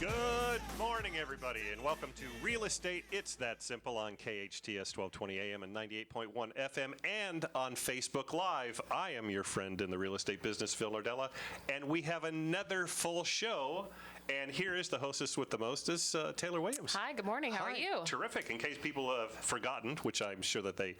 Good morning, everybody, and welcome to Real Estate It's That Simple on KHTS 1220 AM and 98.1 FM and on Facebook Live. I am your friend in the real estate business, Phil Nordella, and we have another full show. And here is the hostess with the mostest, Taylor Williams. Hi, good morning. How are you? Terrific. In case people have forgotten, which I'm sure that they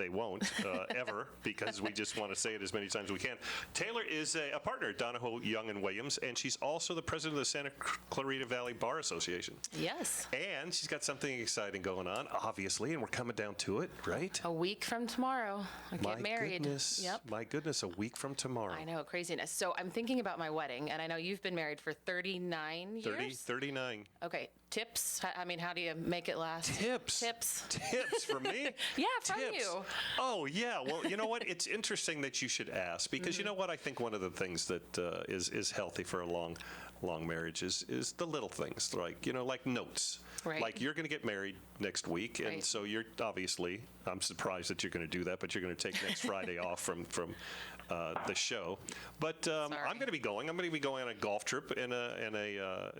won't ever, because we just want to say it as many times as we can. Taylor is a partner at Donahoe, Young and Williams, and she's also the president of the Santa Clarita Valley Bar Association. Yes. And she's got something exciting going on, obviously, and we're coming down to it, right? A week from tomorrow, I get married. My goodness, a week from tomorrow. I know, craziness. So I'm thinking about my wedding, and I know you've been married for 39 years? 39. Okay, tips? I mean, how do you make it last? Tips from me? Yeah, from you. Oh, yeah. Well, you know what? It's interesting that you should ask, because you know what? I think one of the things that is healthy for a long marriage is the little things, like notes. Right. Like, you're going to get married next week, and so you're obviously, I'm surprised that you're going to do that, but you're going to take next Friday off from the show. But I'm going to be going. I'm going to be going on a golf trip and a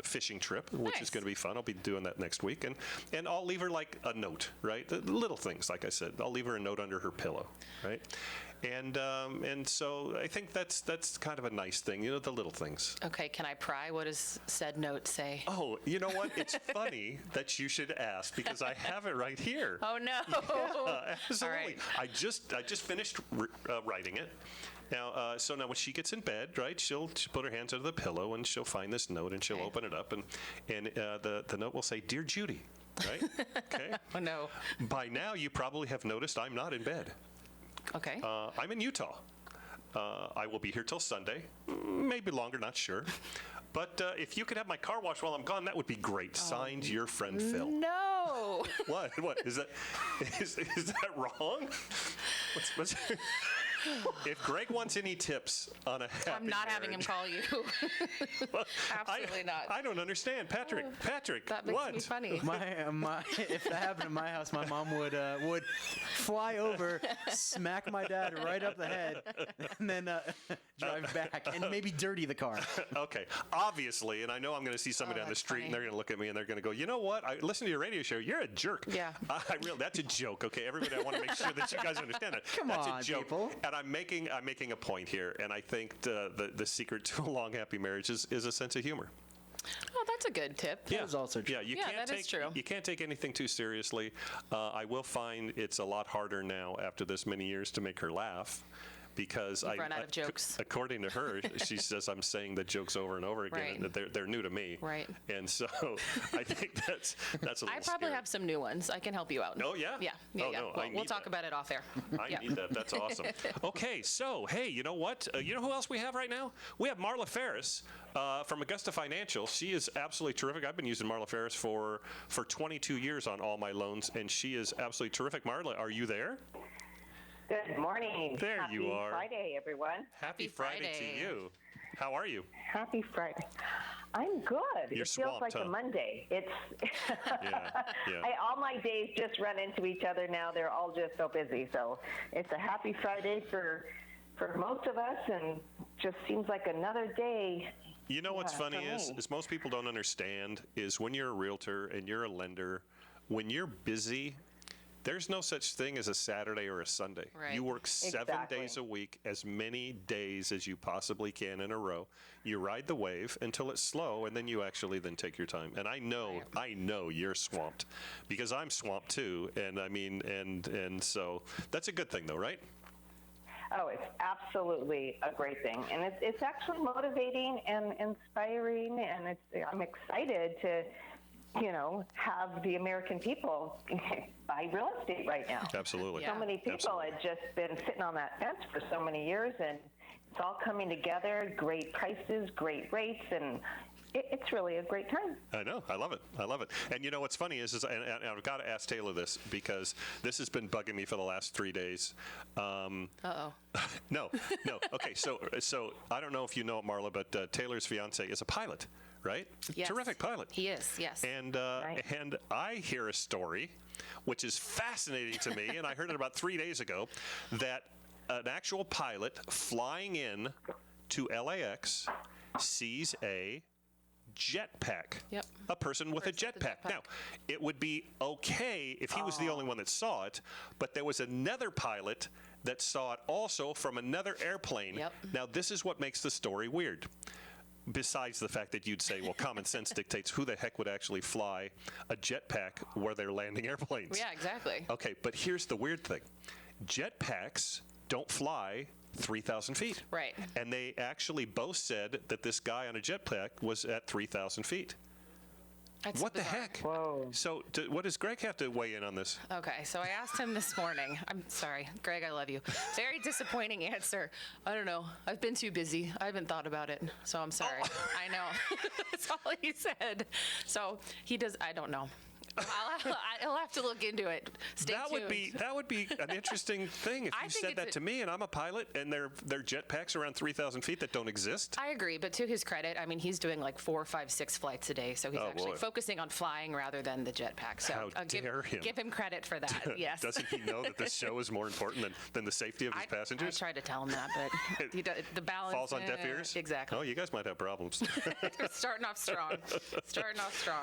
fishing trip, which is going to be fun. I'll be doing that next week, and I'll leave her like a note, right? The little things, like I said. I'll leave her a note under her pillow, right? And so I think that's kind of a nice thing, the little things. Okay, can I pry? What does said note say? Oh, you know what? It's funny that you should ask, because I have it right here. Oh no! Yeah, absolutely. All right. I just finished writing it. Now, so now when she gets in bed, right, she'll put her hands under the pillow and she'll find this note and she'll open it up and the note will say, "Dear Judy," right? Okay. Oh no! By now, you probably have noticed I'm not in bed. Okay. I'm in Utah. I will be here till Sunday, maybe longer, not sure. But if you could have my car washed while I'm gone, that would be great. Signed, your friend Phil. No. What is that? Is that wrong? What's if Greg wants any tips on a happy I'm not marriage, having him call you. well, Absolutely not. I don't understand, Patrick. Patrick, that makes what? me funny. If that happened in my house, my mom would fly over, smack my dad right up the head, and then drive back and maybe dirty the car. Okay, obviously, and I know I'm going to see somebody on the street, and they're going to look at me and they're going to go, "You know what? I listen to your radio show. You're a jerk." Yeah. That's a joke. Okay, everybody. I want to make sure that you guys understand that. Come that's on, a joke. people. And I'm making a point here, and I think the secret to a long, happy marriage is a sense of humor. Oh, that's a good tip. That is also true. Yeah, you that is true. You can't take anything too seriously. I will find it's a lot harder now after this many years to make her laugh. Because You've run out of jokes. According to her, she says I'm saying the jokes over and over again. Right. They're new to me. Right. And so I think that's a little I probably scary. have some new ones. I can help you out. Oh, yeah? Yeah. Oh, Yeah. no, We'll talk about it off air. I need that. That's awesome. Okay, so, hey, you know what? You know who else we have right now? We have Marla Ferris from Augusta Financial. She is absolutely terrific. I've been using Marla Ferris for 22 years on all my loans, and she is absolutely terrific. Marla, are you there? Good morning. There you are. Happy Friday, everyone. Happy Friday to you. How are you? Happy Friday. I'm good. You're it feels swamped, like huh? a Monday. It's Yeah. all my days just run into each other now. They're all just so busy. So it's a happy Friday for most of us, and just seems like another day. You know what's funny for me. is most people don't understand is when you're a realtor and you're a lender, when you're busy, there's no such thing as a Saturday or a Sunday. Right. You work 7 Exactly. days a week, as many days as you possibly can in a row. You ride the wave until it's slow, and then you actually then take your time. And I know you're swamped, because I'm swamped too. And I mean, and so that's a good thing though, right? Oh, it's absolutely a great thing, and it's actually motivating and inspiring, and I'm excited to have the American people buy real estate right now. Absolutely. Yeah. So many people had just been sitting on that fence for so many years, and it's all coming together. Great prices, great rates, and it's really a great time. I know. I love it. And you know what's funny is and I've got to ask Taylor this, because this has been bugging me for the last 3 days. Uh-oh. No. Okay, so I don't know if you know it, Marla, but Taylor's fiance is a pilot, right? Yes. Terrific pilot. He is, yes. And Right. and I hear a story, which is fascinating to me, and I heard it about 3 days ago, that an actual pilot flying in to LAX sees a jetpack. Yep. A person with a jetpack. Now, it would be okay if he was the only one that saw it, but there was another pilot that saw it also from another airplane. Yep. Now, this is what makes the story weird. Besides the fact that you'd say, well, common sense dictates who the heck would actually fly a jetpack where they're landing airplanes. Yeah, exactly. Okay, but here's the weird thing. Jetpacks don't fly 3,000 feet. Right. And they actually both said that this guy on a jetpack was at 3,000 feet. That's What the bizarre. heck? Whoa. So what does Greg have to weigh in on this? Okay, so I asked him this morning. I'm sorry, Greg, I love you. Very disappointing answer. I don't know. I've been too busy. I haven't thought about it, so I'm sorry. I know. That's all he said. So he does. I don't know. I'll have to look into it. Stay tuned. That would be an interesting thing if I you think said that to me and I'm a pilot and they're jetpacks around 3,000 feet that don't exist. I agree, but to his credit, I mean, he's doing like 4, 5, 6 flights a day, so he's actually boy. focusing on flying rather than the jetpack. So How dare him. give him credit for that. Yes. Doesn't he know that this show is more important than the safety of his I passengers? tried to tell him that, but he does, the balance Falls on deaf ears? Exactly. Oh, you guys might have problems. Starting off strong.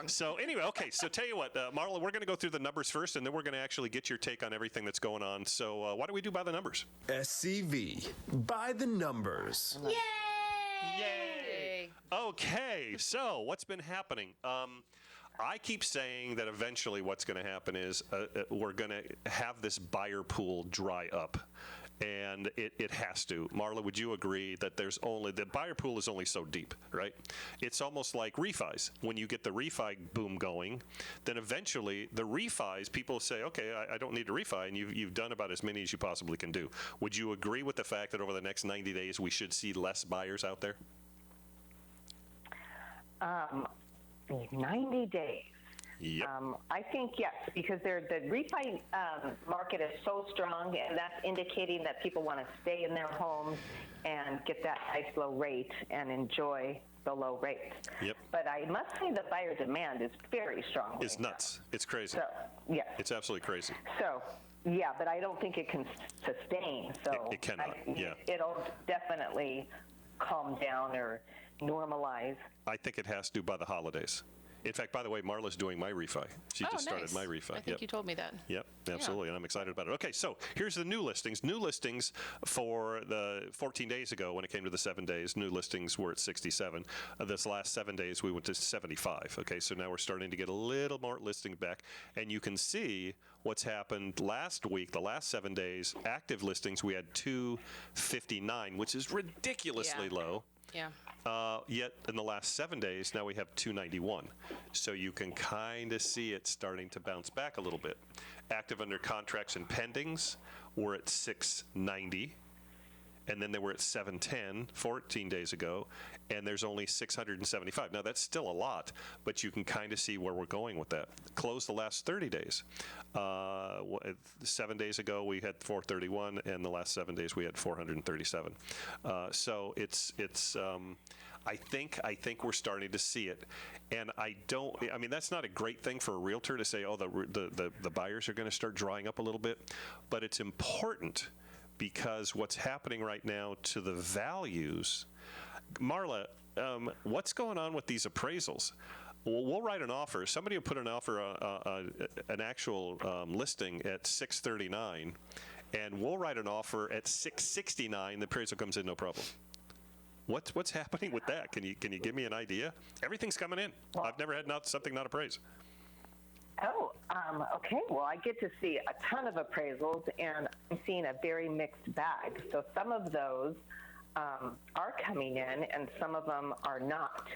So anyway, okay, so tell you what, Marla, we're going to go through the numbers first, and then we're going to actually get your take on everything that's going on. So why don't we do by the numbers? SCV, by the numbers. Yay! Okay, so what's been happening? I keep saying that eventually what's going to happen is we're going to have this buyer pool dry up. And it has to. Marla, would you agree that the buyer pool is only so deep, right? It's almost like refis. When you get the refi boom going, then eventually the refis, people say, okay, I don't need a refi, and you've done about as many as you possibly can do. Would you agree with the fact that over the next 90 days we should see less buyers out there? 90 days. Yep. I think yes, because the refi market is so strong, and that's indicating that people want to stay in their homes and get that nice low rate and enjoy the low rates. Yep. But I must say the buyer demand is very strong. It's nuts. It's crazy. So, yes. It's absolutely crazy. So, yeah, but I don't think it can sustain. So It cannot, yeah. It'll definitely calm down or normalize. I think it has to by the holidays. In fact, by the way, Marla's doing my refi. She just started my refi. I think you told me that. Yep, absolutely, and I'm excited about it. Okay, so here's the new listings. New listings for the 14 days ago when it came to the 7 days, new listings were at 67. This last 7 days, we went to 75. Okay, so now we're starting to get a little more listing back, and you can see what's happened last week, the last 7 days. Active listings, we had 259, which is ridiculously low. Yeah. Yet in the last 7 days, now we have 291. So you can kind of see it starting to bounce back a little bit. Active under contracts and pendings, we're at 690. And then they were at 710 14 days ago, and there's only 675. Now, that's still a lot, but you can kind of see where we're going with that. Closed the last 30 days. 7 days ago, we had 431, and the last 7 days, we had 437. So it's I think we're starting to see it. And I mean, that's not a great thing for a realtor to say, oh, the buyers are going to start drying up a little bit, but it's important because what's happening right now to the values. Marla, what's going on with these appraisals? We'll write an offer. Somebody will put an offer, an actual listing at 639, and we'll write an offer at 669. The appraisal comes in, no problem. What's happening with that? Can you give me an idea? Everything's coming in. I've never had something not appraised. Oh, okay. Well, I get to see a ton of appraisals, and I'm seeing a very mixed bag. So some of those are coming in, and some of them are not.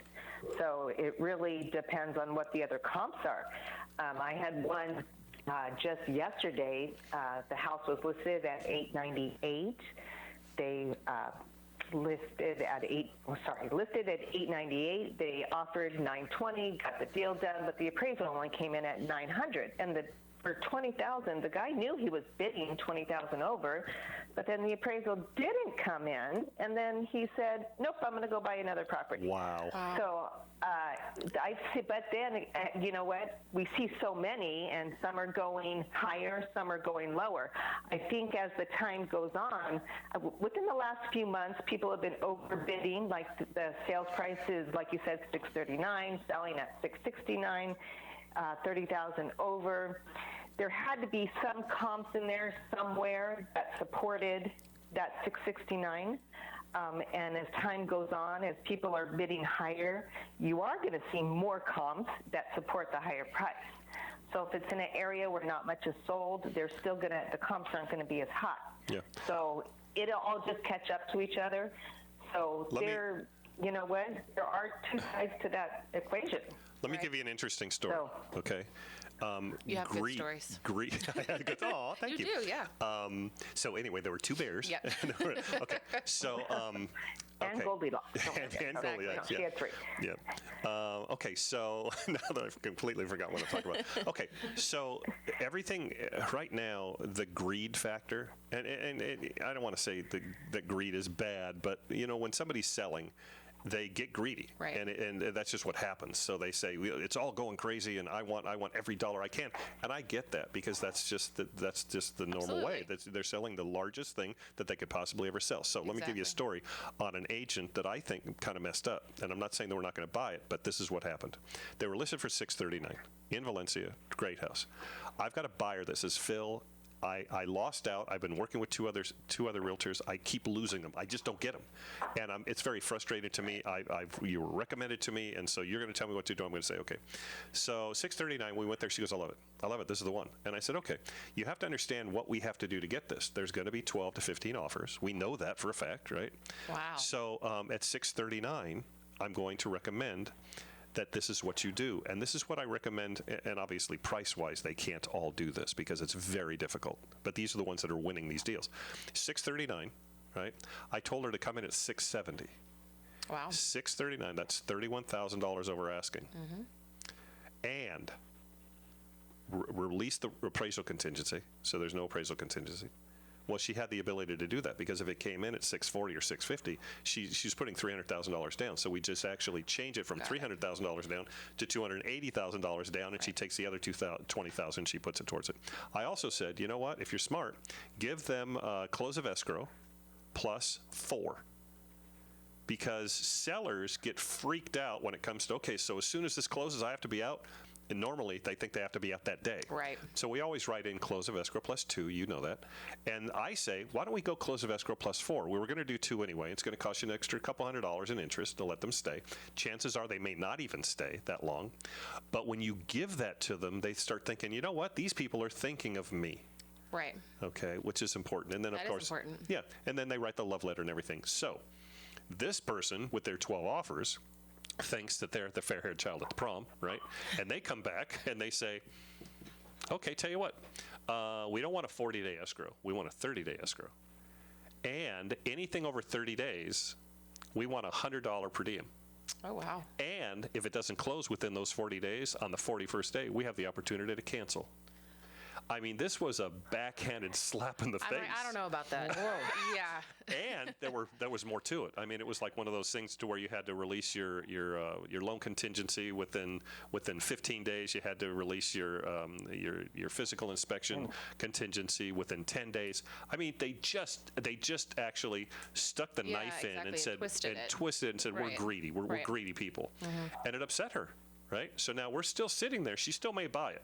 So it really depends on what the other comps are. I had one just yesterday. The house was listed at $898. They listed at $898. They offered $920, got the deal done, but the appraisal only came in at $900. And the for 20,000. The guy knew he was bidding 20,000 over, but then the appraisal didn't come in, and then he said, "Nope, I'm going to go buy another property." Wow. So I see, but then you know what? We see so many, and some are going higher, some are going lower. I think as the time goes on, within the last few months, people have been overbidding. Like the sales price is, like you said, $639, selling at $669. 30,000 over. There had to be some comps in there somewhere that supported that 669. And as time goes on, as people are bidding higher, you are going to see more comps that support the higher price. So if it's in an area where not much is sold, the comps aren't going to be as high. Yeah. So it'll all just catch up to each other. So you know what? There are two sides to that equation. Let me give you an interesting story. So- Okay. You have good stories. Oh, thank you. You do, yeah. So anyway, there were two bears. Yeah. Okay. So. And Okay. Goldilocks. and Goldilocks. She Yeah. had three. Yeah. Okay. So now that I've completely forgot what I'm talking about. Okay. So everything right now, the greed factor, and I don't want to say that greed is bad, but when somebody's selling, they get greedy, right. and that's just what happens. So they say it's all going crazy, and I want every dollar I can, and I get that because that's just the normal way. They're selling the largest thing that they could possibly ever sell. So let me give you a story on an agent that I think kind of messed up, and I'm not saying that we're not going to buy it, but this is what happened. They were listed for $639 in Valencia, great house. I've got a buyer that says, Phil, I lost out. I've been working with two other realtors. I keep losing them. I just don't get them, and it's very frustrating to me. You were recommended to me, and so you're going to tell me what to do. I'm going to say okay. So 639, we went there. She goes, I love it. I love it. This is the one. And I said, okay. You have to understand what we have to do to get this. There's going to be 12 to 15 offers. We know that for a fact, right? Wow. So at 639, I'm going to recommend that this is what you do. And this is what I recommend, and obviously price-wise, they can't all do this because it's very difficult. But these are the ones that are winning these deals. 639, right? I told her to come in at 670. Wow. 639, that's $31,000 over asking. And release the appraisal contingency, so there's no appraisal contingency. Well, she had the ability to do that because if it came in at 640 or 650, she's putting $300,000 down. So we just actually change it from $300,000 down to $280,000 down, and she takes the other $20,000, she puts it towards it. I also said, you know what? If you're smart, give them close of escrow plus 4. Because sellers get freaked out when it comes to, okay, so as soon as this closes, I have to be out. And normally, they think they have to be out that day. Right. So we always write in close of escrow plus 2, you know that. And I say, why don't we go close of escrow plus 4? We were going to do 2 anyway. It's going to cost you an extra couple $100 in interest to let them stay. Chances are they may not even stay that long. But when you give that to them, they start thinking, you know what? These people are thinking of me. Right. Okay, which is important. And then, of That is course, important. yeah, and then they write the love letter and everything. So this person with their 12 offers thinks that they're the fair-haired child at the prom, right? And they come back and they say, okay, tell you what, we don't want a 40-day escrow. We want a 30-day escrow. And anything over 30 days, we want a $100 per diem. Oh, wow. And if it doesn't close within those 40 days, on the 41st day, we have the opportunity to cancel. I mean, this was a backhanded slap in the face. I don't know about that. Yeah. And there was more to it. I mean, it was like one of those things to where you had to release your loan contingency within 15 days. You had to release your physical inspection contingency within 10 days. I mean, they just actually stuck the knife in and said twisted it and said, Right. we're greedy. We're greedy people, and it upset her. Right. So now we're still sitting there. She still may buy it.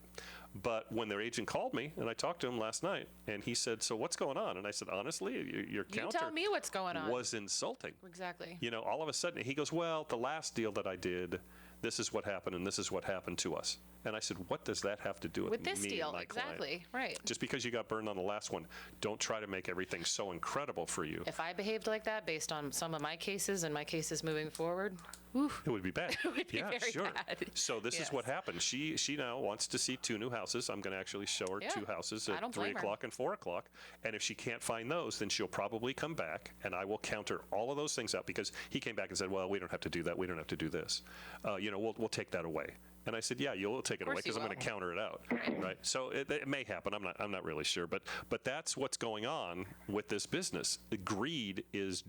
But when their agent called me, and I talked to him last night, and he said, so what's going on? And I said, honestly, your counter tell me what's going on. was insulting. Exactly. You know, all of a sudden, he goes, well, the last deal that I did, this is what happened, and this is what happened to us. And I said, what does that have to do with this me deal? and my Exactly. client? Right. Just because you got burned on the last one, don't try to make everything so incredible for you. If I behaved like that based on some of my cases and my cases moving forward, It would be bad. it would be yeah, very sure. bad. So this is Yes. what happened. She now wants to see 2 new houses. I'm going to actually show her Yeah. 2 houses I at don't 3 blame her. o'clock and 4 o'clock. And if she can't find those, then she'll probably come back, and I will counter all of those things out because he came back and said, well, we don't have to do that. We don't have to do this. We'll take that away. And I said, yeah, you'll take it away course you because I'm going to will. counter it out, right? So it may happen. I'm not really sure, but that's what's going on with this business. Greed is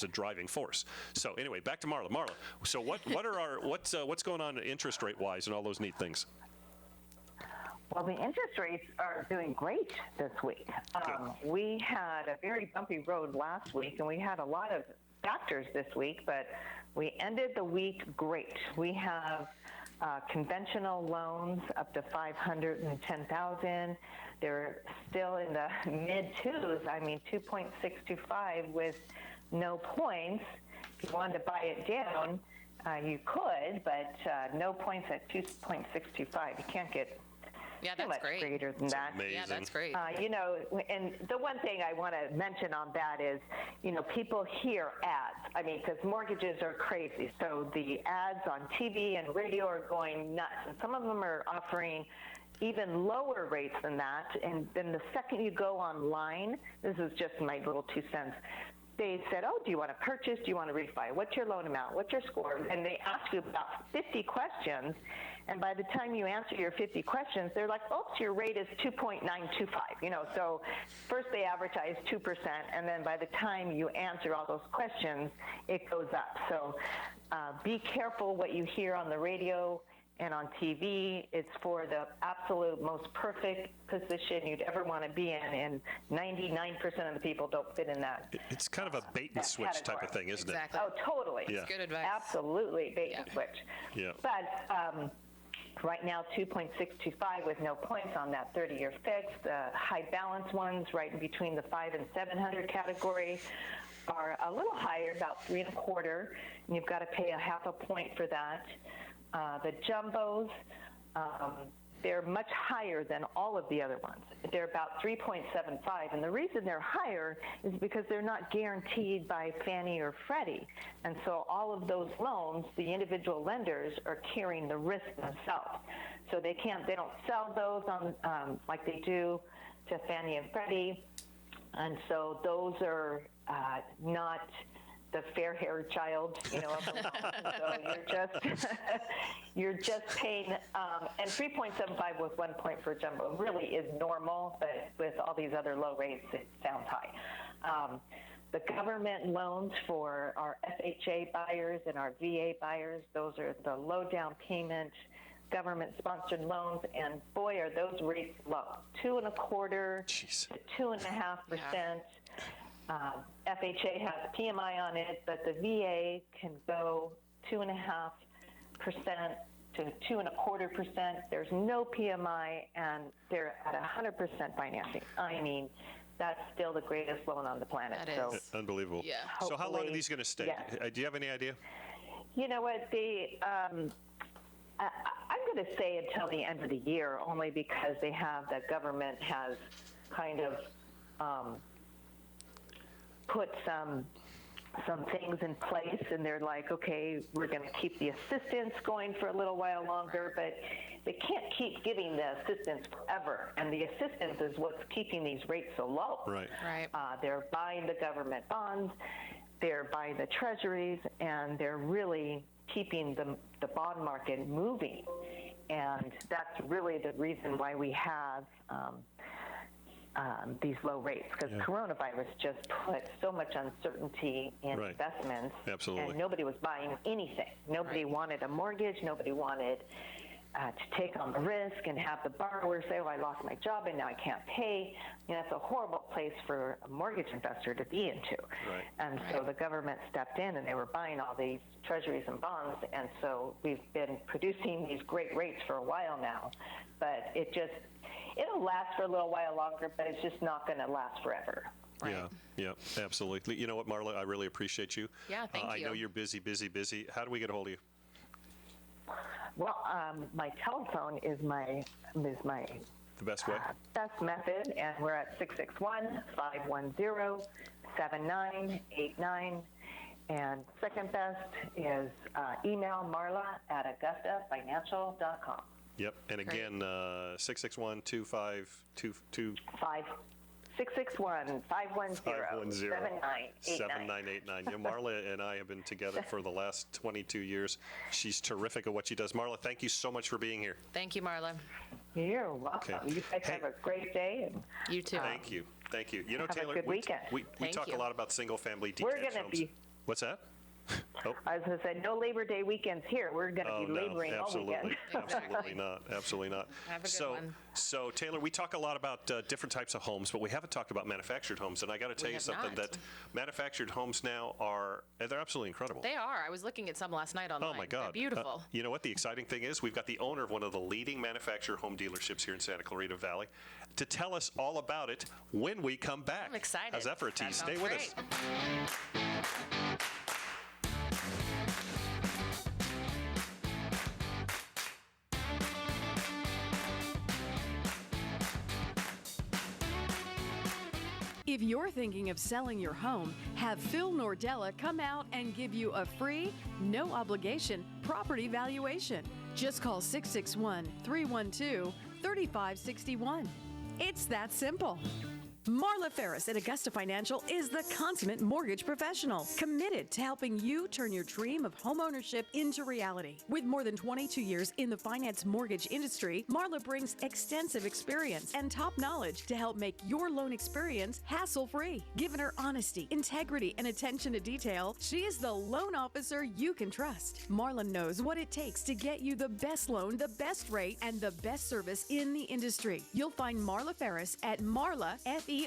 a driving force. So anyway, back to Marla. Marla, so what's going on interest rate wise and all those neat things? Well, the interest rates are doing great this week. We had a very bumpy road last week, and we had a lot of factors this week, but we ended the week great. We have conventional loans up to $510,000. They're still in the mid twos. I mean, 2.625 with no points. If you wanted to buy it down, you could, but no points at 2.625. You can't get Yeah, too that's much great. greater than that. Amazing. Yeah, that's great. And the one thing I want to mention on that is, people hear ads. I mean, because mortgages are crazy. So the ads on TV and radio are going nuts. And some of them are offering even lower rates than that. And then the second you go online, this is just my little 2 cents, they said, oh, do you want to purchase? Do you want to refi? What's your loan amount? What's your score? And they ask you about 50 questions. And by the time you answer your 50 questions, they're like, oops, your rate is 2.925. So first they advertise 2%, and then by the time you answer all those questions, it goes up. So be careful what you hear on the radio and on TV. It's for the absolute most perfect position you'd ever want to be in, and 99% of the people don't fit in that. It's kind of a bait and switch type of thing, isn't Exactly. Oh, totally. Yeah. Good advice. Absolutely, bait and switch. Yeah. But right now, 2.625 with no points on that 30-year fix. The high balance ones, right in between the 5 and 700 category, are a little higher, about 3.25, and you've got to pay a half a point for that. The jumbos, they're much higher than all of the other ones. They're about 3.75, and the reason they're higher is because they're not guaranteed by Fannie or Freddie. And so all of those loans, the individual lenders are carrying the risk themselves. So they don't sell those on like they do to Fannie and Freddie. And so those are not the fair-haired child, of the loan. So you're just paying, and 3.75 with 1 point for jumbo really is normal, but with all these other low rates, it sounds high. The government loans for our FHA buyers and our VA buyers, those are the low down payment government-sponsored loans, and boy, are those rates low, 2.25% Jeez. to 2.5%. FHA has PMI on it, but the VA can go 2.5% to 2.25%. There's no PMI, and they're at 100% financing. I mean, that's still the greatest loan on the planet. That So, is. Unbelievable. Yeah. So how long are Hopefully, these going to stay? yeah. Do you have any idea? you know what? I'm going to say until the end of the year, only because the government has kind of put some things in place, and they're like, okay, we're going to keep the assistance going for a little while longer, but they can't keep giving the assistance forever, and the assistance is what's keeping these rates so low. Right. Right. They're buying the government bonds, they're buying the treasuries, and they're really keeping the bond market moving, and that's really the reason why we have these low rates, because coronavirus just put so much uncertainty in Right. investments. Absolutely. And nobody was buying anything. Nobody wanted a mortgage. Nobody wanted to take on the risk and have the borrower say, oh, I lost my job and now I can't pay. It's a horrible place for a mortgage investor to be into. Right. And so the government stepped in, and they were buying all these treasuries and bonds. And so we've been producing these great rates for a while now. But it'll last for a little while longer, but it's just not going to last forever. Right. Yeah, absolutely. You know what, Marla, I really appreciate you. Yeah, thank I know you. you're busy. How do we get a hold of you? Well, my telephone is my The best way? best method, and we're at 661-510-7989. And second best is email marla@augustafinancial.com. Yep. And again, 661-2522. 661-510-7989. 7989. Yeah, Marla and I have been together for the last 22 years. She's terrific at what she does. Marla, thank you so much for being here. Thank you, Marla. You're welcome. Okay. You guys Hey. have a great day. And You too. Thank you. Thank you. You know, Have a Taylor, good weekend. we Thank talk you. a lot about single-family We're detached gonna homes. be- What's that? Oh. I was going to say, no Labor Day weekends here. We're going to Oh, be no, laboring all absolutely. weekend. Absolutely not. Absolutely not. Have a good so, one. So, Taylor, we talk a lot about different types of homes, but we haven't talked about manufactured homes. And I got to tell you have something, not. that manufactured homes now they're absolutely incredible. They are. I was looking at some last night online. Oh, my God. They're beautiful. You know what the exciting thing is? We've got the owner of one of the leading manufactured home dealerships here in Santa Clarita Valley to tell us all about it when we come back. I'm excited. How's that for a That tease? sounds Stay with great. us. If you're thinking of selling your home, have Phil Nordella come out and give you a free, no obligation property valuation. Just call 661-312-3561. It's that simple. Marla Ferris at Augusta Financial is the consummate mortgage professional, committed to helping you turn your dream of homeownership into reality. With more than 22 years in the finance mortgage industry, Marla brings extensive experience and top knowledge to help make your loan experience hassle-free. Given her honesty, integrity, and attention to detail, she is the loan officer you can trust. Marla knows what it takes to get you the best loan, the best rate, and the best service in the industry. You'll find Marla Ferris at marlaferris.com.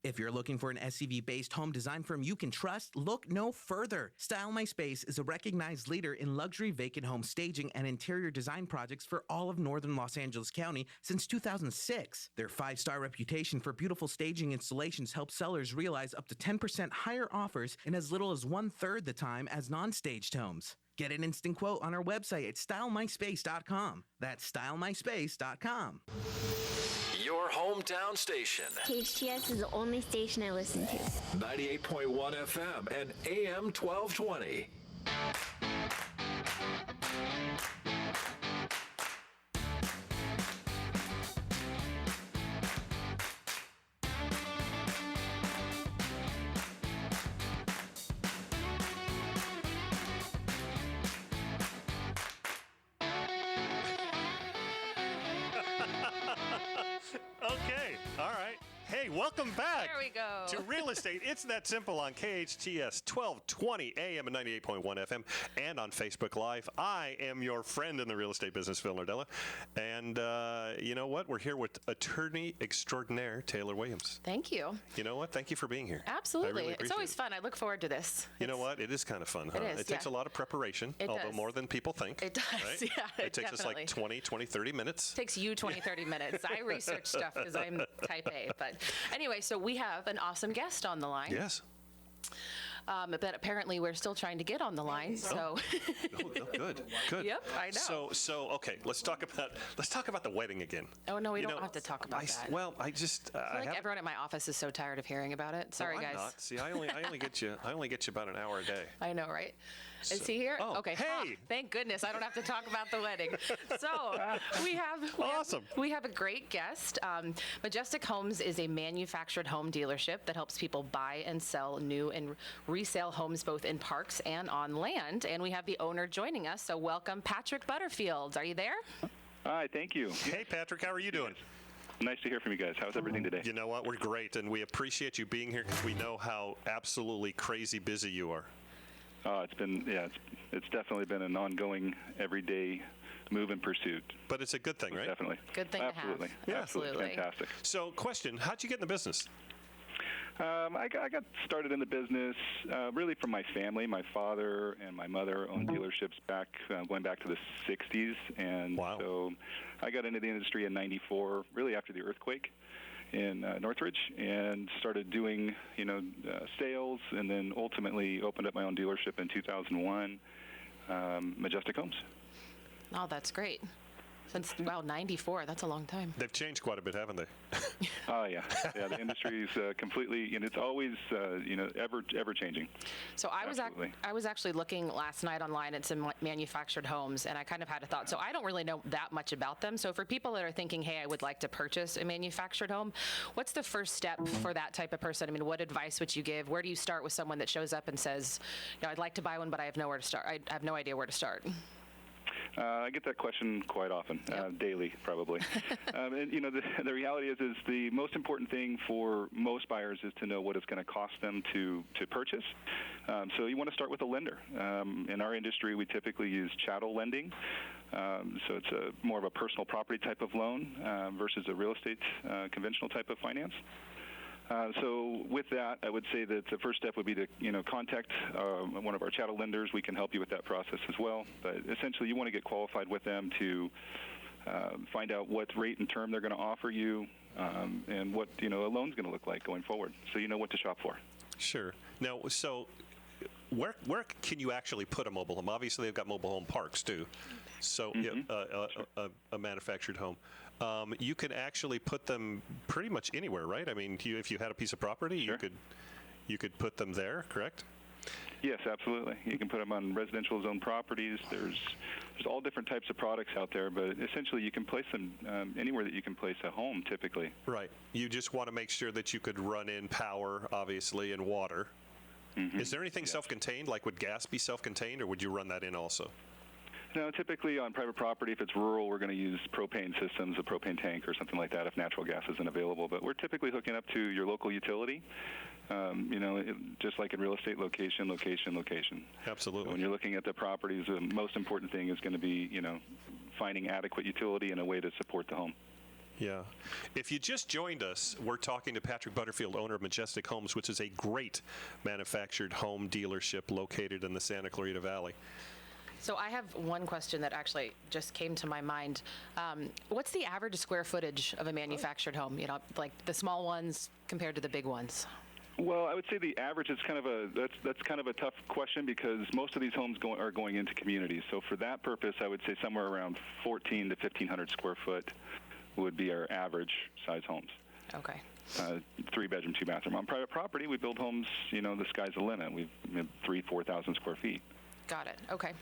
If you're looking for an SUV-based home design firm you can trust, look no further. Style My Space is a recognized leader in luxury vacant home staging and interior design projects for all of northern Los Angeles County since 2006. Their 5-star reputation for beautiful staging installations helps sellers realize up to 10% higher offers in as little as 1/3 the time as non-staged homes. Get an instant quote on our website at stylemyspace.com. That's stylemyspace.com. Your hometown station. KHTS is the only station I listen to. 98.1 FM and AM 1220. Okay. All right. Hey, welcome back. There we go. To Real Estate. It's that simple on KHTS 1220 AM and 98.1 FM and on Facebook Live. I am your friend in the real estate business, Phil Nordella. And you know what? We're here with attorney extraordinaire Taylor Williams. Thank you. You know what? Thank you for being here. Absolutely. I really It's appreciate always it. fun. I look forward to this. You know what? It is kind of fun, huh? It is, takes yeah. a lot of preparation, It although does. more than people think. It does, right? yeah, It takes us like definitely. 20, 30 minutes. Takes you 20, 30 minutes. I research stuff because I'm type A. But anyway, so we have an awesome guest on the line. Yes. But apparently we're still trying to get on the line. So Oh, good. Good. Yep, I know. So okay, let's talk about the wedding again. Oh, no, we You don't know, have to talk about that. Well, I just I feel like have- everyone at my office is so tired of hearing about it. Sorry, I'm guys. not. See, I only get you about an hour a day. I know, right? Is he here? Oh, okay. hey. Thank goodness I don't have to talk about the wedding. So Awesome. We have a great guest. Majestic Homes is a manufactured home dealership that helps people buy and sell new and resale homes both in parks and on land. And we have the owner joining us. So welcome, Patrick Butterfield. Are you there? Hi, thank you. Hey, Patrick, how are you doing? Nice to hear from you guys. How's everything today? You know what? We're great, and we appreciate you being here because we know how absolutely crazy busy you are. It's definitely been an ongoing, everyday move and pursuit. But it's a good thing, right? Definitely. Good thing Absolutely. to have. Yeah. Absolutely. Fantastic. So, question: how'd you get in the business? I got started in the business really from my family. My father and my mother owned dealerships going back to the 60s. And Wow. so I got into the industry in 94, really after the earthquake in Northridge, and started doing, sales, and then ultimately opened up my own dealership in 2001, Majestic Homes. Oh, that's great. Since, wow, 94. That's a long time. They've changed quite a bit, haven't they? Oh, yeah. Yeah, the industry is completely, and it's always, ever changing. So I was actually looking last night online at some manufactured homes, and I kind of had a thought. So I don't really know that much about them. So for people that are thinking, hey, I would like to purchase a manufactured home, what's the first step for that type of person? I mean, what advice would you give? Where do you start with someone that shows up and says, I'd like to buy one, but I have nowhere to start. I have no idea where to start. I get that question quite often, daily probably. And the reality is the most important thing for most buyers is to know what it's going to cost them to purchase. So you want to start with a lender. In our industry, we typically use chattel lending. So it's more of a personal property type of loan versus a real estate conventional type of finance. So with that, I would say that the first step would be to, contact one of our chattel lenders. We can help you with that process as well. But essentially, you want to get qualified with them to find out what rate and term they're going to offer you and what, a loan's going to look like going forward, so you know what to shop for. Sure. Now, so where can you actually put a mobile home? Obviously, they've got mobile home parks, too. So a manufactured home. You can actually put them pretty much anywhere, right? I mean, if you had a piece of property, sure. you could put them there, correct? Yes, absolutely. You can put them on residential zone properties. There's all different types of products out there, but essentially you can place them anywhere that you can place a home, typically. Right. You just want to make sure that you could run in power, obviously, and water. Mm-hmm. Is there anything self-contained? Like, would gas be self-contained, or would you run that in also? No, typically on private property, if it's rural, we're going to use propane systems, a propane tank or something like that if natural gas isn't available. But we're typically hooking up to your local utility, just like in real estate, location. Absolutely. So when you're looking at the properties, the most important thing is going to be, finding adequate utility and a way to support the home. Yeah. If you just joined us, we're talking to Patrick Butterfield, owner of Majestic Homes, which is a great manufactured home dealership located in the Santa Clarita Valley. So I have one question that actually just came to my mind. What's the average square footage of a manufactured home? Like the small ones compared to the big ones? Well, I would say the average is that's kind of a tough question because most of these homes are going into communities. So for that purpose, I would say somewhere around 1,400 to 1,500 square foot would be our average size homes. Okay. 3-bedroom, 2-bathroom. On private property, we build homes. The sky's the limit. We have 4,000 square feet. Got it. Okay.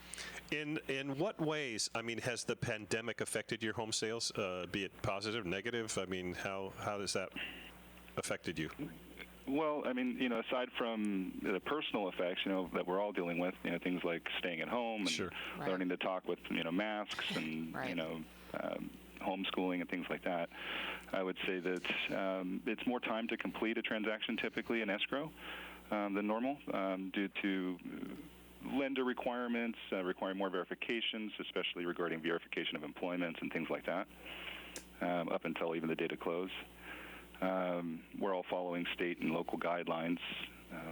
In what ways, has the pandemic affected your home sales, be it positive, negative? How has that affected you? Well, aside from the personal effects, that we're all dealing with, things like staying at home and sure. learning to talk with, masks and, right. Homeschooling and things like that, I would say that it's more time to complete a transaction typically in escrow than normal due to lender requirements, requiring more verifications, especially regarding verification of employments and things like that, up until even the date of close. We're all following state and local guidelines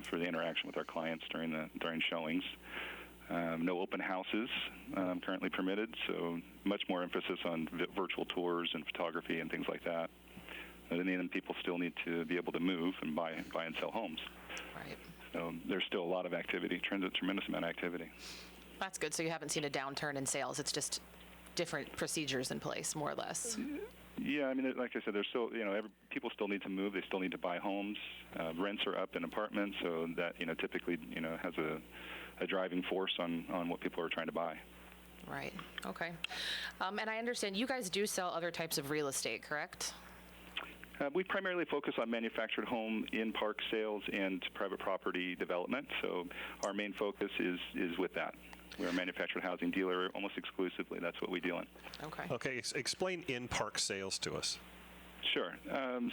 for the interaction with our clients during showings. No open houses currently permitted, so much more emphasis on virtual tours and photography and things like that. But in the end, people still need to be able to move and buy and sell homes. Right. So there's still a lot of activity, tremendous amount of activity. That's good. So you haven't seen a downturn in sales. It's just different procedures in place, more or less. Yeah, like I said, there's still, people still need to move. They still need to buy homes. Rents are up in apartments, so that, typically, has a driving force on what people are trying to buy. Right. Okay. And I understand you guys do sell other types of real estate, correct? We primarily focus on manufactured home in-park sales and private property development, so our main focus is with that. We're a manufactured housing dealer almost exclusively. That's what we deal in. Okay, explain in-park sales to us. Sure.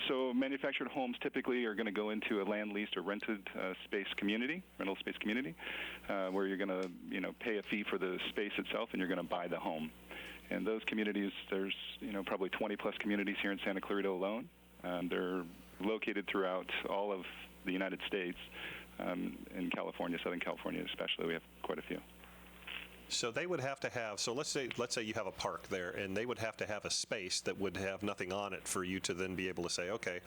So manufactured homes typically are going to go into a land leased or rented rental space community, where you're going to pay a fee for the space itself and you're going to buy the home. And those communities, there's probably 20-plus communities here in Santa Clarita alone. They're located throughout all of the United States, in California, Southern California especially. We have quite a few. So they would have to have, so let's say you have a park there, and they would have to have a space that would have nothing on it for you to then be able to say, okay,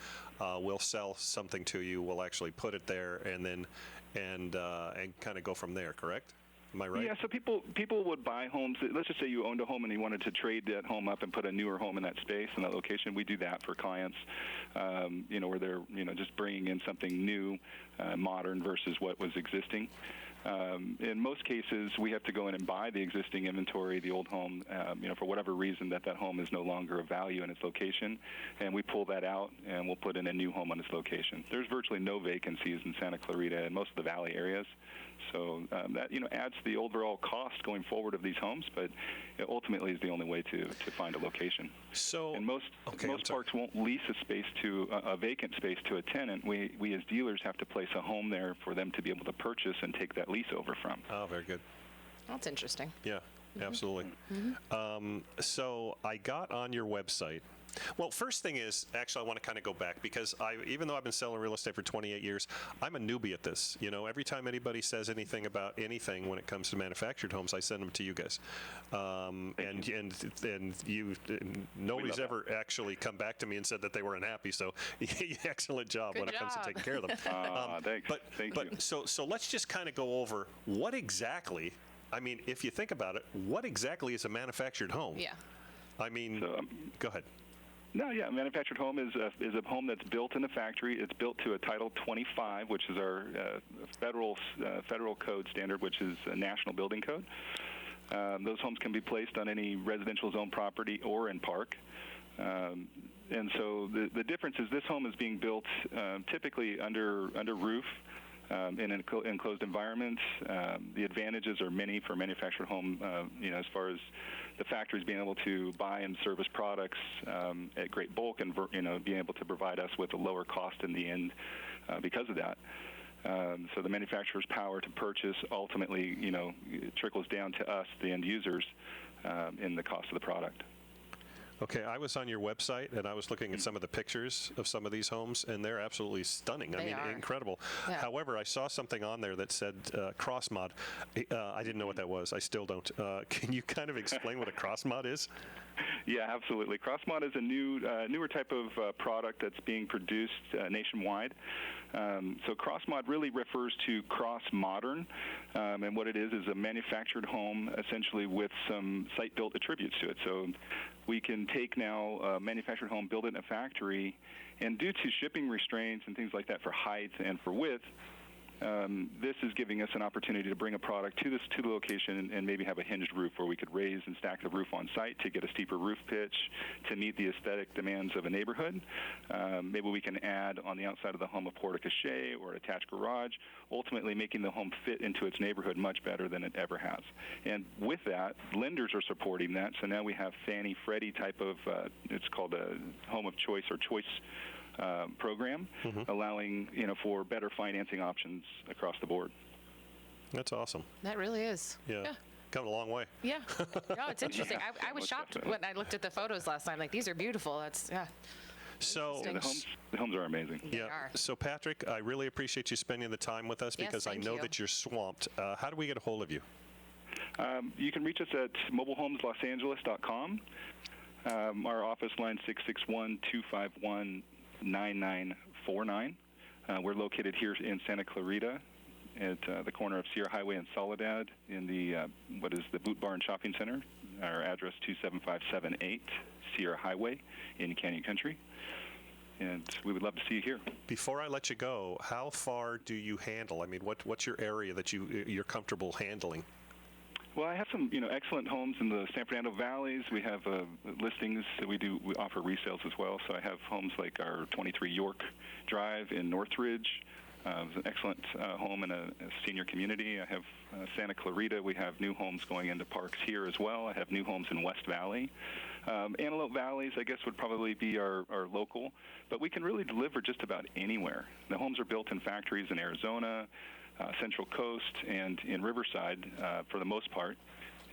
we'll sell something to you, we'll actually put it there, and then and kind of go from there, correct? Am I right? Yeah, so people would buy homes. Let's just say you owned a home and you wanted to trade that home up and put a newer home in that space, in that location. We do that for clients, where they're, just bringing in something new, modern versus what was existing. In most cases, we have to go in and buy the existing inventory, the old home, for whatever reason that home is no longer of value in its location, and we pull that out and we'll put in a new home on its location. There's virtually no vacancies in Santa Clarita and most of the valley areas, so that adds to the overall cost going forward of these homes, but it ultimately is the only way to find a location. So, and most parks won't lease a space to a vacant space to a tenant. We as dealers have to place a home there for them to be able to purchase and take that lease over from. Oh, very good. That's interesting. Yeah, absolutely. So I got on your website. Well, first thing is, actually, I want to kind of go back because even though I've been selling real estate for 28 years, I'm a newbie at this. Every time anybody says anything about anything when it comes to manufactured homes, I send them to you guys. Nobody's ever actually come back to me and said that they were unhappy. So, excellent job when it comes to taking care of them. Thanks. Thank you. So let's just kind of go over what exactly. I mean, if you think about it, what exactly is a manufactured home? Yeah. I mean, go ahead. No, yeah, a manufactured home is a home that's built in a factory. It's built to a Title 25, which is our federal code standard, which is a national building code. Those homes can be placed on any residential zone property or in park. And so the difference is this home is being built typically under roof. In an enclosed environment. The advantages are many for a manufactured home, as far as the factories being able to buy and service products at great bulk and, being able to provide us with a lower cost in the end because of that. So the manufacturer's power to purchase ultimately, trickles down to us, the end users, in the cost of the product. Okay, I was on your website and I was looking at some of the pictures of some of these homes, and they're absolutely stunning. They are. Incredible. Yeah. However, I saw something on there that said cross mod. I didn't know what that was. I still don't. Can you kind of explain what a cross mod is? Yeah, absolutely. CrossMod is a newer type of product that's being produced nationwide. So CrossMod really refers to cross modern, and what it is a manufactured home essentially with some site-built attributes to it. So we can take now a manufactured home, build it in a factory, and due to shipping restraints and things like that for height and for width, this is giving us an opportunity to bring a product to the location and maybe have a hinged roof where we could raise and stack the roof on site to get a steeper roof pitch to meet the aesthetic demands of a neighborhood. Maybe we can add on the outside of the home a porte-cochere or an attached garage, ultimately making the home fit into its neighborhood much better than it ever has. And with that, lenders are supporting that. So now we have Fannie Freddie type of, it's called a home of choice or choice program, allowing for better financing options across the board. That's awesome. That really is. Yeah. Come a long way. Yeah. No, it's interesting. I was shocked when I looked at the photos last time. Like, these are beautiful. That's So the homes are amazing. They are. So Patrick, I really appreciate you spending the time with us because I know that you're swamped. How do we get a hold of you? You can reach us at mobilehomeslosAngeles.com. Our office line 661-251-9949. We're located here in Santa Clarita at the corner of Sierra Highway and Soledad in the the Boot Barn Shopping Center. Our address 27578 Sierra Highway in Canyon Country. And we would love to see you here. Before I let you go, how far do you handle? I mean, what's your area that you're comfortable handling? Well, I have some, excellent homes in the San Fernando Valleys. We have listings that we offer resales as well. So I have homes like our 23 York Drive in Northridge. It's an excellent home in a senior community. I have Santa Clarita. We have new homes going into parks here as well. I have new homes in West Valley. Antelope Valleys, I guess, would probably be our local. But we can really deliver just about anywhere. The homes are built in factories in Arizona, Central Coast, and in Riverside for the most part,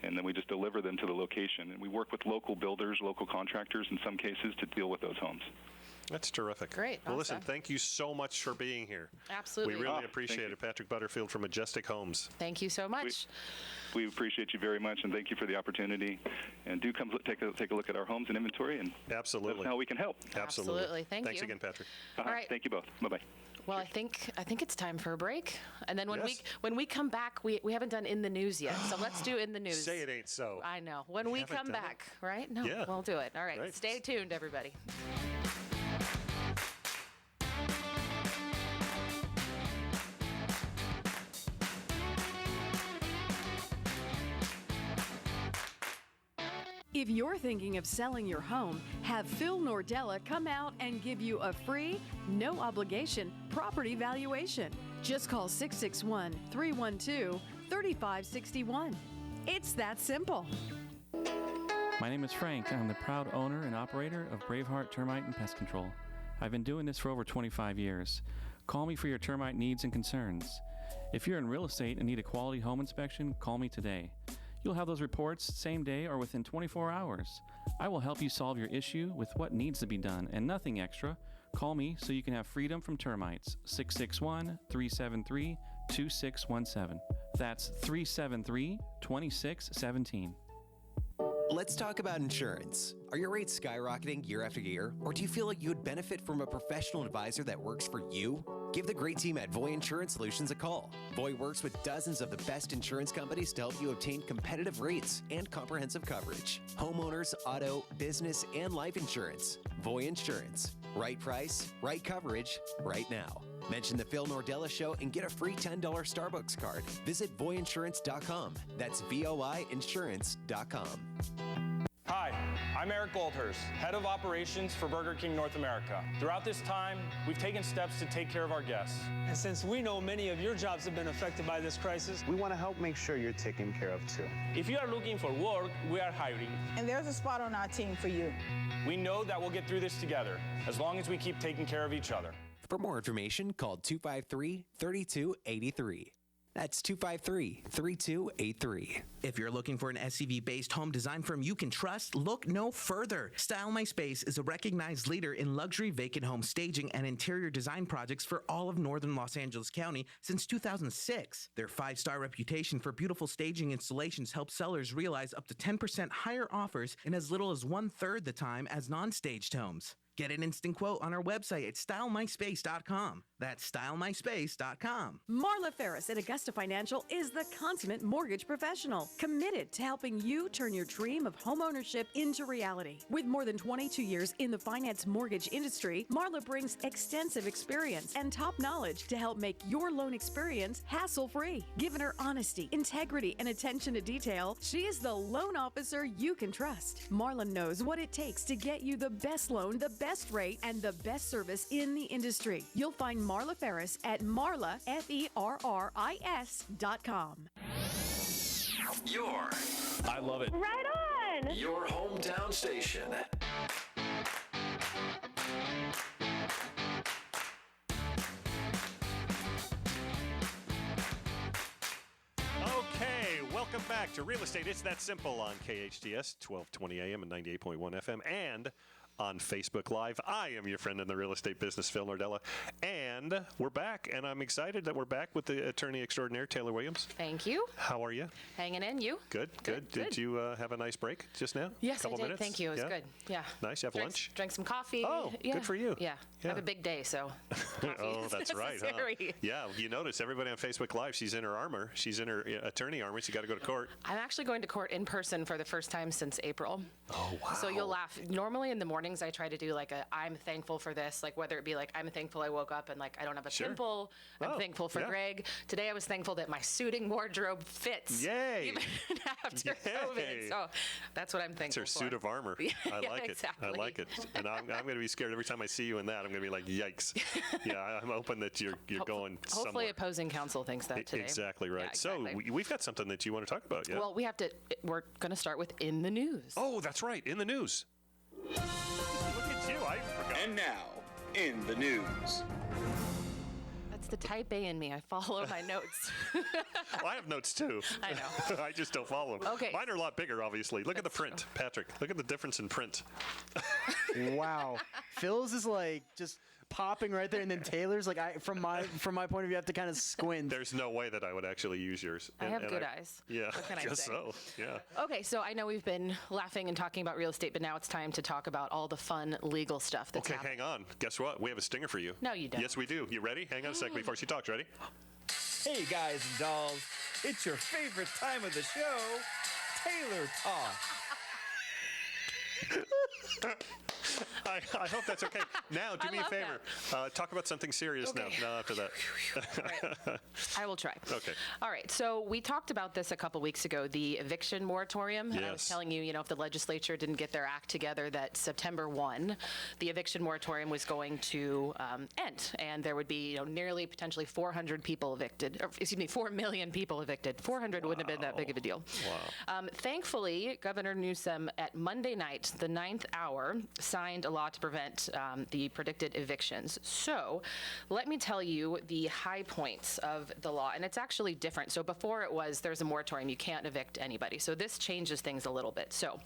and then we just deliver them to the location. And we work with local builders, local contractors in some cases to deal with those homes. That's terrific. Great. Well, Awesome. listen, thank you so much for being here. Absolutely. We really appreciate it. Patrick Butterfield from Majestic Homes. Thank you so much. We appreciate you very much, and thank you for the opportunity. And do come take a look at our homes and inventory, and absolutely let us know how we can help. Absolutely. Thank Thanks you. again, Patrick. All right. Thank you both. Bye-bye. Well, I think it's time for a break. And then when Yes. we come back, we haven't done In the News yet. So let's do In the News. Say it ain't so. I know. When we haven't come done it? back, right? No, Yeah. we'll do it. All right. Right. Stay tuned, everybody. If you're thinking of selling your home, have Phil Nordella come out and give you a free, no obligation property valuation. Just call 661-312-3561. It's that simple. My name is Frank. I'm the proud owner and operator of Braveheart Termite and Pest Control. I've been doing this for over 25 years. Call me for your termite needs and concerns. If you're in real estate and need a quality home inspection, call me today. You'll have those reports same day or within 24 hours. I will help you solve your issue with what needs to be done and nothing extra. Call me so you can have freedom from termites. 661-373-2617. That's 373-2617. Let's talk about insurance. Are your rates skyrocketing year after year? Or do you feel like you would benefit from a professional advisor that works for you? Give the great team at Voy Insurance Solutions a call. Voy works with dozens of the best insurance companies to help you obtain competitive rates and comprehensive coverage. Homeowners, auto, business, and life insurance. Voy Insurance. Right price, right coverage, right now. Mention the Phil Nordella Show and get a free $10 Starbucks card. Visit voyinsurance.com. That's voinsurance.com. Hi, I'm Eric Goldhurst, Head of Operations for Burger King North America. Throughout this time, we've taken steps to take care of our guests. And since we know many of your jobs have been affected by this crisis, we want to help make sure you're taken care of too. If you are looking for work, we are hiring. And there's a spot on our team for you. We know that we'll get through this together, as long as we keep taking care of each other. For more information, call 253-3283. That's 253-3283. If you're looking for an SUV-based home design firm you can trust, look no further. Style My Space is a recognized leader in luxury vacant home staging and interior design projects for all of northern Los Angeles County since 2006. Their 5-star reputation for beautiful staging installations helps sellers realize up to 10% higher offers in as little as 1/3 the time as non-staged homes. Get an instant quote on our website at stylemyspace.com. That's stylemyspace.com. Marla Ferris at Augusta Financial is the consummate mortgage professional, committed to helping you turn your dream of homeownership into reality. With more than 22 years in the finance mortgage industry, Marla brings extensive experience and top knowledge to help make your loan experience hassle-free. Given her honesty, integrity, and attention to detail, she is the loan officer you can trust. Marla knows what it takes to get you the best loan, the best rate, and the best service in the industry. You'll find Marla Ferris at marlaferris.com. I love it. Right on! Your hometown station. Okay, welcome back to Real Estate. It's that simple on KHTS, 1220 AM and 98.1 FM, and on Facebook Live. I am your friend in the real estate business, Phil Nordella, and we're back, and I'm excited that we're back with the attorney extraordinaire, Taylor Williams. Thank you. How are you? Hanging in, you? Good. Did you have a nice break just now? Yes, Couple I did. minutes? Thank you. It was Yeah? good. Yeah. Nice. You have lunch? Drank some coffee. Oh, yeah. good for you. Yeah. I have a big day, so. Oh, that's right. Huh? necessary. Yeah, you notice everybody on Facebook Live, she's in her armor. She's in her attorney armor. She's got to go to court. I'm actually going to court in person for the first time since April. Oh, wow. So you'll laugh. Normally in the mornings, I try to do like I'm thankful for this, like whether it be like I'm thankful I woke up and like I don't have a pimple. I'm thankful for Greg. Today I was thankful that my suiting wardrobe fits. Yay! Even after COVID. So that's what I'm thankful for. It's her suit of armor. I like it. Exactly. I like it. And I'm going to be scared every time I see you in that. I'm going to be like, yikes. Yeah, I'm hoping that you're going Hopefully somewhere. opposing counsel thinks that today. Exactly right. Yeah, exactly. So we've got something that you want to talk about, yeah? Well, we're going to start with In the News. Oh, that's right. In the news. Look at you. I forgot. And now, in the news. That's the type A in me. I follow my notes. Well, I have notes too. I know. I just don't follow them. Okay. Mine are a lot bigger, obviously. Look at the print, Patrick. Look at the difference in print. Wow. Phil's is like just popping right there, and then Taylor's like, from my point of view, you have to kind of squint. There's no way that I would actually use yours. I have good eyes. Yeah, What can I guess say? so. Yeah. Okay, so I know we've been laughing and talking about real estate, but now it's time to talk about all the fun legal stuff that's Okay, happening. hang on. Guess what? We have a stinger for you. No, you don't. Yes, we do. You ready? Hang on a second before she talks. Ready? Hey, guys and dolls. It's your favorite time of the show, Taylor Talk. I hope that's okay. Now, do I me a love favor. Talk about something serious Okay. now after that. Right. I will try. Okay. All right. So we talked about this a couple weeks ago, the eviction moratorium. And I was Yes. telling you, if the legislature didn't get their act together, that September 1, the eviction moratorium was going to end. And there would be nearly potentially 400 people evicted, or excuse me, 4 million people evicted. 400 wouldn't have been that big of a deal. Wow. Thankfully, Governor Newsom at Monday night, the 9th hour, signed a law to prevent the predicted evictions. So let me tell you the high points of the law. And it's actually different. So before it was, there's a moratorium. You can't evict anybody. So this changes things a little bit. So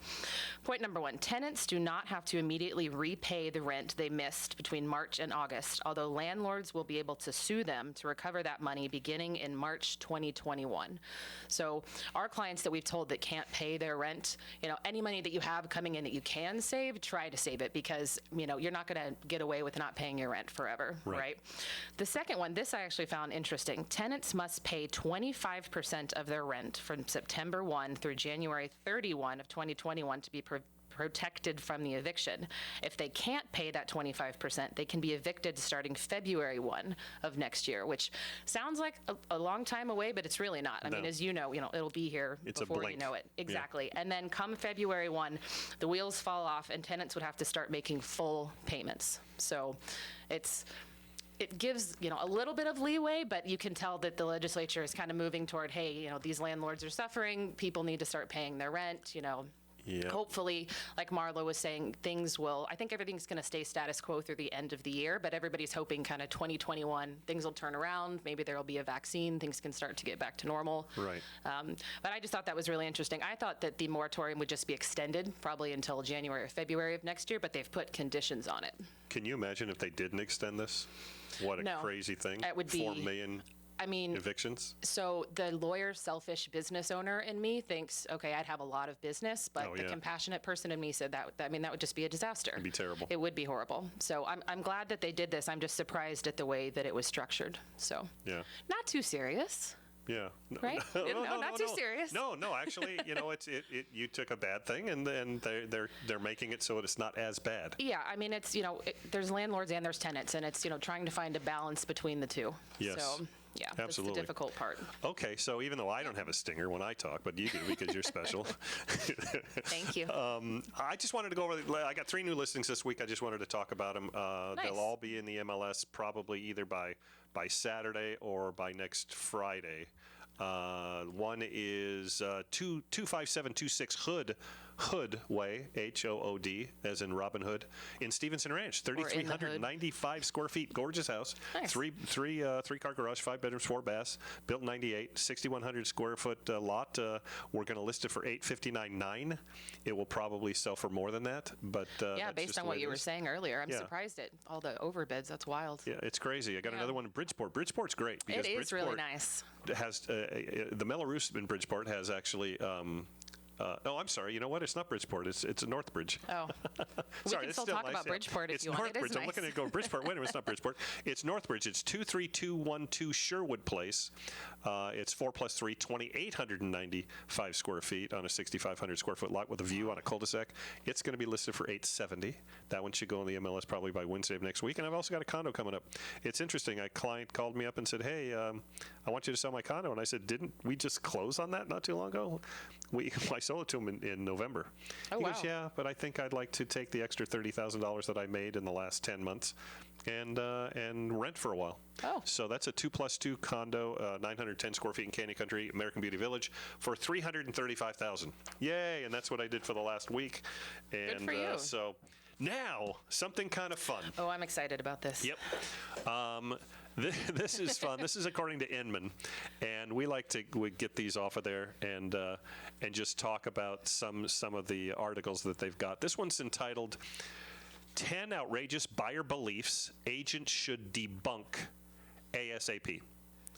point number 1, tenants do not have to immediately repay the rent they missed between March and August, although landlords will be able to sue them to recover that money beginning in March 2021. So our clients that we've told that can't pay their rent, any money that you have coming in that you can save, try to save it, because you're not going to get away with not paying your rent forever, right? The second one, this I actually found interesting. Tenants must pay 25% of their rent from September 1 through January 31 of 2021 to be protected from the eviction. If they can't pay that 25%, they can be evicted starting February 1 of next year, which sounds like a long time away, but it's really not. I mean, as you know, it'll be here It's a before you blink. know it. Yeah. Exactly. And then come February 1, the wheels fall off and tenants would have to start making full payments. So it gives, a little bit of leeway, but you can tell that the legislature is kind of moving toward, hey, these landlords are suffering, people need to start paying their rent, Yeah. Hopefully, like Marla was saying, I think everything's going to stay status quo through the end of the year, but everybody's hoping kind of 2021, things will turn around. Maybe there will be a vaccine. Things can start to get back to normal. Right. But I just thought that was really interesting. I thought that the moratorium would just be extended probably until January or February of next year, but they've put conditions on it. Can you imagine if they didn't extend this? What a No. crazy thing. It would be- 4 million evictions? So the lawyer, selfish business owner in me thinks, okay, I'd have a lot of business, but the compassionate person in me said that would just be a disaster. It'd be terrible. It would be horrible. So I'm glad that they did this. I'm just surprised at the way that it was structured. So Yeah. not too serious. Yeah. No, Right? No, not too serious. No, actually, you took a bad thing and they're making it so it's not as bad. Yeah, I mean, it's, there's landlords and there's tenants, and it's, trying to find a balance between the two. Yes. So, yeah, that's Absolutely. the difficult part. Okay, so even though I don't have a stinger when I talk, but you do because you're special. Thank you. I just wanted to go over, I got 3 new listings this week. I just wanted to talk about them. Nice. They'll all be in the MLS probably either by Saturday or by next Friday. One is 25726 Hood Way, Hood, as in Robin Hood, in Stevenson Ranch, 3,395 square feet, gorgeous house. Nice. Three-car garage, 5 bedrooms, 4 baths, built in 98, 6,100 square foot lot. We're going to list it for $859,900. It will probably sell for more than that, but Yeah, that's based just on the what way you it were is. saying earlier. I'm Yeah. surprised at all the overbids. That's wild. Yeah, it's crazy. I got Yeah. another one in Bridgeport. Bridgeport's great because It is really Bridgeport nice. has the Melrose in Bridgeport has actually. Oh, I'm sorry. You know what? It's not Bridgeport. It's Northbridge. Oh. We Sorry, can it's still talk about nice, yeah. Bridgeport if It's you want. It is Northbridge. I'm nice. looking at go Bridgeport. Wait a minute, it's not Bridgeport. It's Northbridge. It's 23212 Sherwood Place. It's 4+3, 2,895 square feet on a 6,500 square foot lot with a view on a cul-de-sac. It's going to be listed for $870,000. That one should go in the MLS probably by Wednesday of next week. And I've also got a condo coming up. It's interesting. A client called me up and said, "Hey, I want you to sell my condo." And I said, "Didn't we just close on that not too long ago?" I sold it to him in November. Oh, He wow. goes, "Yeah, but I think I'd like to take the extra $30,000 that I made in the last 10 months and rent for a while." Oh. So that's a 2+2 condo, 910 square feet in Canyon Country, American Beauty Village, for $335,000. Yay! And that's what I did for the last week. And Good for you. So now something kind of fun. Oh, I'm excited about this. Yep. This is fun. This is according to Inman, and we like to get these off of there and just talk about some of the articles that they've got. This one's entitled 10 outrageous buyer beliefs agents should debunk ASAP.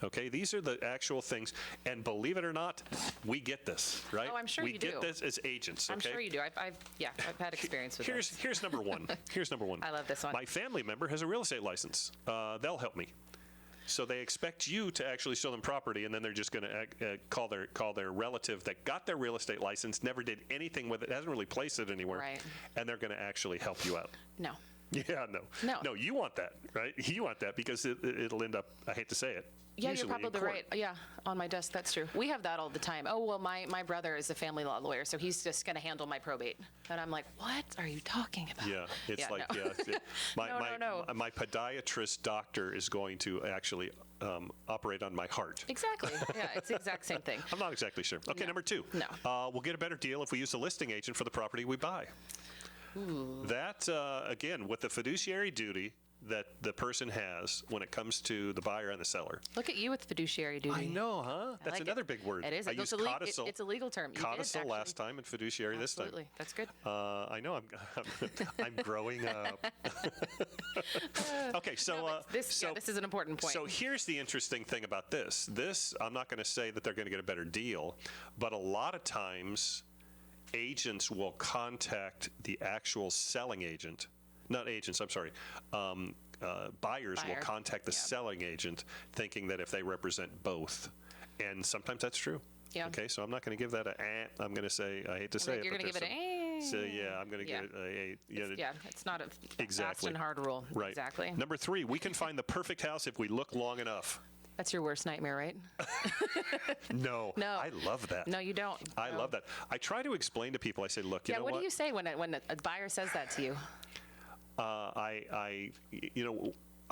Okay, these are the actual things, and believe it or not, we get this, right? Oh, I'm sure we you get do. this as agents. Okay? I'm sure you do. I've had experience with this. Here's number one. Here's number one. I love this one. My family member has a real estate license. They'll help me. So they expect you to actually show them property, and then they're just going to call their relative that got their real estate license, never did anything with it, hasn't really placed it anywhere, Right. and they're going to actually help you out. No. Yeah, no, you want that, right? You want that because it'll end up. I hate to say it. Yeah, usually you're in probably court. right. Yeah, on my desk, that's true. We have that all the time. Oh, well, my brother is a family law lawyer, so he's just going to handle my probate. And I'm like, what are you talking about? Yeah, it's Yeah, like, no. my podiatrist doctor is going to actually operate on my heart. Exactly. Yeah, it's the exact same thing. I'm not exactly sure. Okay, number two. No. We'll get a better deal if we use the listing agent for the property we buy. Ooh. That, again, with the fiduciary duty that the person has when it comes to the buyer and the seller. Look at you with fiduciary duty. I know, huh? That's like another it. big word. It is. I It's used a codicil. it's a legal term. You did, Codicil actually. last time and fiduciary this time. Absolutely. That's good. I know. I'm growing up. Okay, so this is an important point. So here's the interesting thing about this. I'm not going to say that they're going to get a better deal, but a lot of times agents will contact the actual selling agent. Not agents, I'm sorry. Buyers will contact the selling agent thinking that if they represent both. And sometimes that's true. Yeah. Okay, so I'm not going to give that I'm going to say, I hate to say it. You're but going to give it there's some- So yeah, I'm going to give it Yeah, it's not a fast exactly. and hard rule. Right. Exactly. Number 3, we can find the perfect house if we look long enough. That's your worst nightmare, right? No. No. I love that. No, you don't. I No. love that. I try to explain to people, I say, look, you know what what? do you say when a buyer says that to you? I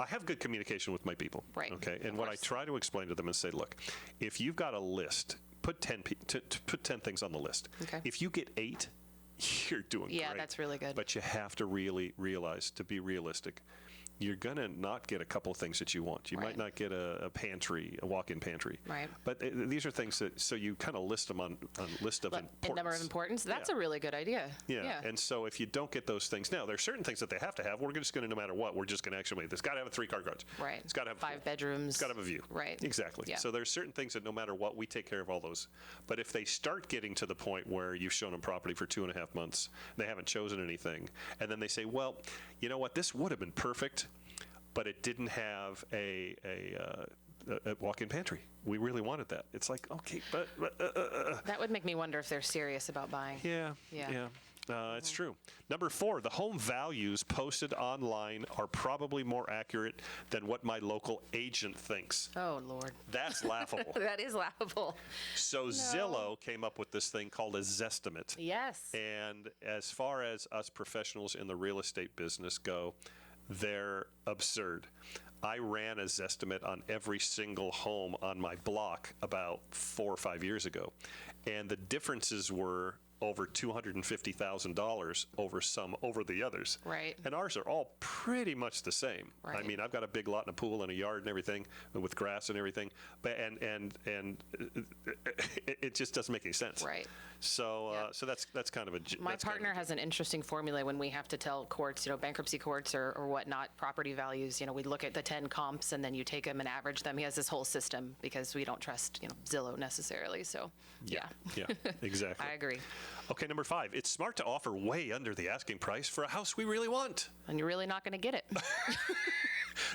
have good communication with my people. Right. Okay. And what I try to explain to them is say, look, if you've got a list, put 10 things on the list. Okay. If you get 8, you're doing great. Yeah, that's really good. But you have to really realize, to be realistic, you're going to not get a couple of things that you want. You might not get a pantry, a walk-in pantry. Right. But these are things that, so you kind of list them on a list of importance. A number of importance. That's a really good idea. Yeah. And so if you don't get those things, now there are certain things that they have to have. We're just going to, no matter what, we're just going to actually, it's got to have a 3-car garage. Right. It's got to have 5 bedrooms. It's got to have a view. Right. Exactly. Yeah. So there's certain things that no matter what, we take care of all those. But if they start getting to the point where you've shown them property for 2.5 months, they haven't chosen anything, and then they say, well, you know what, this would have been perfect, but it didn't have a walk-in pantry. We really wanted that. It's like, okay, but That would make me wonder if they're serious about buying. Yeah. It's true. Number 4, the home values posted online are probably more accurate than what my local agent thinks. Oh, Lord. That's laughable. That is laughable. So Zillow came up with this thing called a Zestimate. Yes. And as far as us professionals in the real estate business go, they're absurd. I ran a Zestimate on every single home on my block about 4 or 5 years ago. And the differences were over $250,000 over the others. Right. And ours are all pretty much the same. Right. I mean, I've got a big lot and a pool and a yard and everything with grass and everything, but and it just doesn't make any sense. Right. So so that's kind of a My partner has an interesting formula when we have to tell courts, bankruptcy courts or whatnot, property values. We look at the 10 comps and then you take them and average them. He has this whole system because we don't trust Zillow necessarily. So yeah, exactly. I agree. Okay, number 5. It's smart to offer way under the asking price for a house we really want. And you're really not going to get it.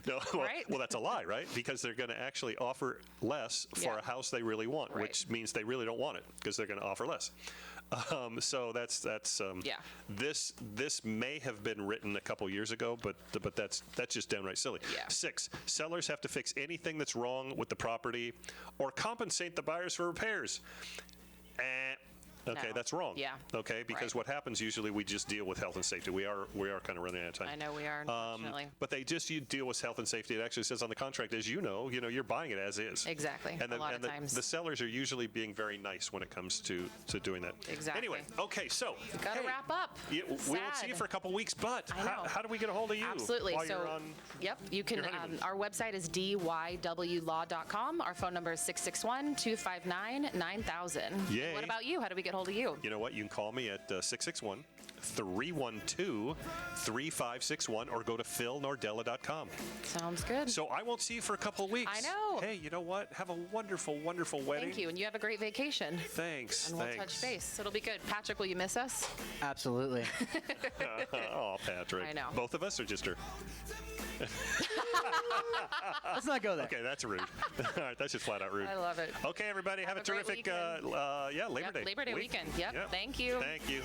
No, well, Right? well, that's a lie, right? Because they're going to actually offer less for a house they really want, Right. which means they really don't want it because they're going to offer less. So that's this may have been written a couple years ago, but that's just downright silly. Yeah. 6, sellers have to fix anything that's wrong with the property or compensate the buyers for repairs. Okay, No. that's wrong. Yeah. Okay, because Right. what happens usually we just deal with health and safety. We are kind of running out of time. I know we are, unfortunately. But you deal with health and safety. It actually says on the contract, as you know, you're buying it as is. Exactly. And A lot of times. the sellers are usually being very nice when it comes to doing that. Exactly. Anyway, okay, so We got to wrap up. we won't see you Sad. for a couple weeks, but I know. how do we get a hold of you? Absolutely. While So, you're on yep, you can. your honeymoon? Our website is dywlaw.com. Our phone number is 661-259-9000. Yay. What about you? How do we get hold of you? You know what? You can call me at 661 312-3561 or go to philnordella.com. Sounds good. So I won't see you for a couple of weeks. I know. Hey, you know what? Have a wonderful, wonderful wedding. Thank you, and you have a great vacation. Thanks. And we'll touch base. It'll be good. Patrick, will you miss us? Absolutely. Oh, Patrick. I know. Both of us or just her? Let's not go there. Okay, that's rude. All right, that's just flat out rude. I love it. Okay, everybody, have a great terrific weekend. Labor Day Labor Day weekend. Yep. Yep. Thank you. Thank you.